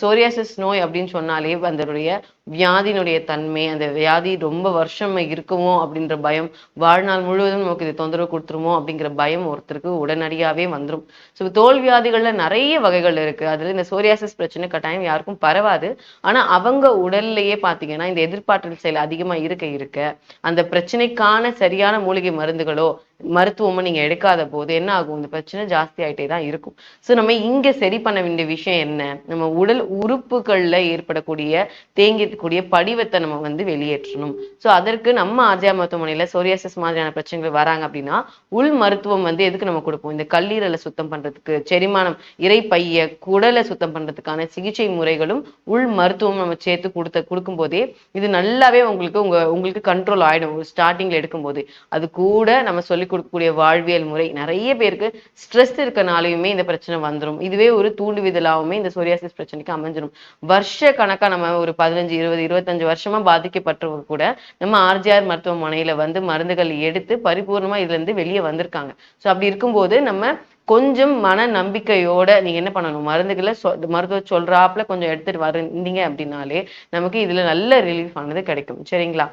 Psoriasis நோய் அப்படின்னு சொன்னாலே அதனுடைய வியாதியினுடைய தன்மை, அந்த வியாதி ரொம்ப வருஷம் இருக்குமோ அப்படின்ற பயம், வாழ்நாள் முழுவதும் நமக்கு இது தொந்தரவு கொடுத்துருமோ அப்படிங்கிற பயம் ஒருத்தருக்கு உடனடியாவே வந்துரும். ஸோ தோல் வியாதிகள்ல நிறைய வகைகள் இருக்கு. அதுல இந்த சோரியாசிஸ் பிரச்சனை கட்டாயம் யாருக்கும் பரவாது. ஆனா அவங்க உடல்லயே பார்த்தீங்கன்னா, இந்த எதிர்ப்பாற்றல் செயல் அதிகமா இருக்க இருக்க, அந்த பிரச்சனைக்கான சரியான மூலிகை மருந்துகளோ, மருத்துவமோ நீங்க எடுக்காத போது என்ன ஆகும்? இந்த பிரச்சனை ஜாஸ்தி ஆயிட்டே தான் இருக்கும். ஸோ நம்ம இங்க சரி பண்ண வேண்டிய விஷயம் என்ன? நம்ம உடல் உறுப்புகள்ல ஏற்படக்கூடிய தேங்கி இருக்கக்கூடிய படிவத்தை நம்ம வந்து வெளியேற்றணும். ஸோ அதற்கு நம்ம ஆர்ஜிஆர் மருத்துவமனையில சோரியாசிஸ் மாதிரியான பிரச்சனைகள் வராங்க அப்படின்னா, உள் மருத்துவம் வந்து எதுக்கு நம்ம கொடுப்போம்? இந்த கல்லீரலை சுத்தம் பண்றதுக்கு, செரிமானம், இரைப்பைய, குடலை சுத்தம் பண்றதுக்கான சிகிச்சை முறைகளும் உள் மருத்துவம் நம்ம சேர்த்து கொடுக்கும் போதே இது நல்லாவே உங்களுக்கு கண்ட்ரோல் ஆயிடும். ஸ்டார்டிங்ல எடுக்கும்போது அது கூட நம்ம சொல்லிக் கொடுக்கக்கூடிய வாழ்வியல் முறை நிறைய பேருக்கு ஸ்ட்ரெஸ் இருக்கனாலையுமே இந்த பிரச்சனை வந்துடும். இதுவே ஒரு தூண்டுவிதலாவுமே இந்த சோரியாசிஸ் பிரச்சனைக்கு அமைஞ்சிடும். வருஷ கணக்கா நம்ம ஒரு 15, 20, 25 வருஷமா பாதிக்கப்பட்டவங்க கூட நம்ம ஆர்ஜிஆர் மருத்துவமனையில வந்து மருந்துகள் எடுத்து பரிபூர்ணமா இதுல இருந்து வெளியே வந்திருக்காங்க. ஸோ அப்படி இருக்கும்போது நம்ம கொஞ்சம் மன நம்பிக்கையோட நீங்க என்ன பண்ணணும்? மருந்துகளை மருத்துவர் சொல்றாப்புல கொஞ்சம் எடுத்துட்டு இருந்தீங்க அப்படின்னாலே நமக்கு இதுல நல்ல ரிலீஃப் ஆனது கிடைக்கும். சரிங்களா?